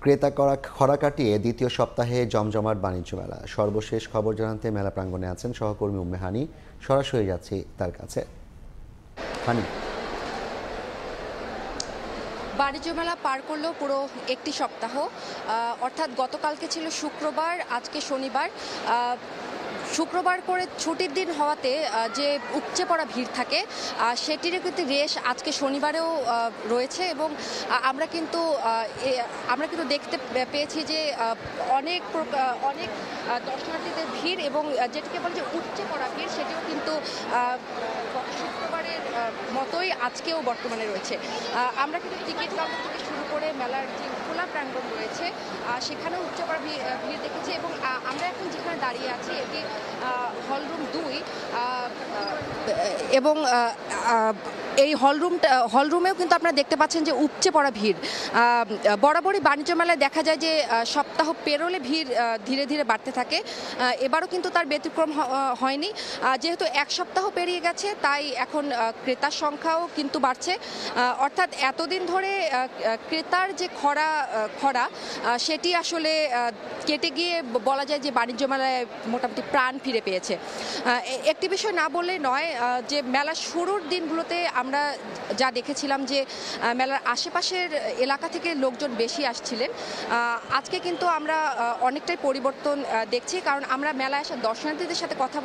ক্রেতা খরা কাটিয়ে দ্বিতীয় সপ্তাহে জমজমাট বাণিজ্য মেলা। সর্বশেষ খবর জানাতে মেলা প্রাঙ্গণে আছেন সহকর্মী উম্মে হানি। সরাসরি যাচ্ছি তার কাছে। হানি, বাণিজ্য মেলা পার করলো পুরো একটি সপ্তাহ, অর্থাৎ গতকালকে ছিল শুক্রবার, আজকে শনিবার। শুক্রবার করে ছুটির দিন হওয়াতে যে উপচে পড়া ভিড় থাকে সেটিরও কিন্তু রেশ আজকে শনিবারেও রয়েছে এবং আমরা কিন্তু দেখতে পেয়েছি যে অনেক দর্শনার্থীদের ভিড় এবং যেটিকে বলে যে উপচে পড়া ভিড় সেটিও কিন্তু গত শুক্রবারের মতোই আজকেও বর্তমানে রয়েছে। আমরা কিন্তু টিকিট কাউন্টার থেকে শুরু করে মেলার যে খোলা প্রাঙ্গণ রয়েছে সেখানেও উপচে পড়া ভিড় দেখেছি এবং আমরা এখন যেখানে দাঁড়িয়ে আছি এটি হলরুম 2 এবং এই হলরুমেও কিন্তু আপনারা দেখতে পাচ্ছেন যে উপচে পড়া ভিড়। বরাবরই বাণিজ্য মেলায় দেখা যায় যে সপ্তাহ পেরোলে ভিড় ধীরে ধীরে বাড়তে থাকে। এবারও কিন্তু তার ব্যতিক্রম হয়নি। যেহেতু এক সপ্তাহ পেরিয়ে গেছে তাই এখন ক্রেতার সংখ্যাও কিন্তু বাড়ছে। অর্থাৎ এতদিন ধরে ক্রেতার যে খরা সেটি আসলে কেটে গিয়ে বলা যায় যে বাণিজ্য মেলায় মোটামুটি প্রাণ ফিরে পেয়েছে। একটি বিষয় না বললেই নয় যে মেলার শুরুর দিনগুলোতে আমরা যা দেখেছিলাম যে মেলার আশেপাশের এলাকা থেকে লোকজন বেশি আসছিলেন। আজকে কিন্তু আমরা অনেকটাই পরিবর্তন দেখছি, কারণ আমরা মেলায় আসা দর্শনার্থীদের সাথে কথা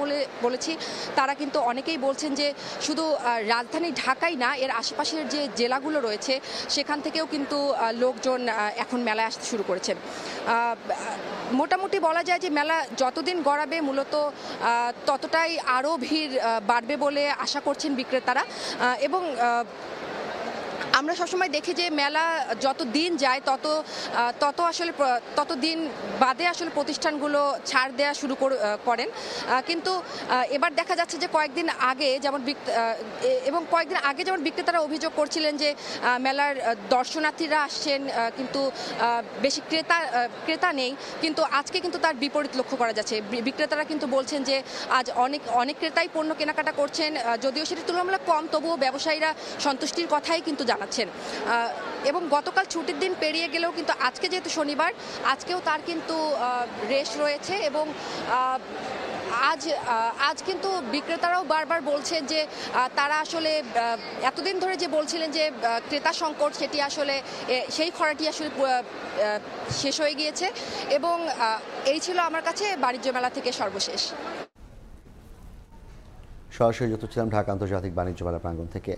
বলেছি। তারা কিন্তু অনেকেই বলছেন যে শুধু রাজধানী ঢাকাই না, এর আশেপাশের যে জেলাগুলো রয়েছে সেখান থেকেও কিন্তু লোকজন এখন মেলায় আসতে শুরু করেছেন। মোটামুটি বলা যায় যে মেলা যতদিন গড়াবে মূলত ততটাই আরও ভিড় বাড়বে বলে আশা করছেন বিক্রেতারা। এবং আমরা সবসময় দেখি যে মেলা যত দিন যায় তত দিন বাদে আসলে প্রতিষ্ঠানগুলো ছাড় দেওয়া শুরু করেন। কিন্তু এবার দেখা যাচ্ছে যে কয়েকদিন আগে যেমন বিক্রেতারা অভিযোগ করছিলেন যে মেলার দর্শনার্থীরা আসছেন কিন্তু বেশি ক্রেতা নেই, কিন্তু আজকে কিন্তু তার বিপরীত লক্ষ্য করা যাচ্ছে। বিক্রেতারা কিন্তু বলছেন যে আজ অনেক ক্রেতাই পণ্য কেনাকাটা করছেন, যদিও সেটি তুলনামূলক কম, তবুও ব্যবসায়ীরা সন্তুষ্টির কথাই কিন্তু জানাচ্ছেন। এবং গতকাল ছুটির দিন পেরিয়ে গেলেও কিন্তু আজকে যেহেতু শনিবার, আজকেও তার কিন্তু রেশ রয়েছে এবং আজ কিন্তু বিক্রেতারাও বারবার বলছেন যে তারা আসলে এতদিন ধরে যে বলছিলেন যে ক্রেতা সংকট, সেটি আসলে সেই খরাটি আসলে শেষ হয়ে গিয়েছে। এবং এই ছিল আমার কাছে বাণিজ্য মেলা থেকে সর্বশেষ। সরাসরি যুক্ত ছিলাম ঢাকা আন্তর্জাতিক বাণিজ্য মেলা প্রাঙ্গণ থেকে।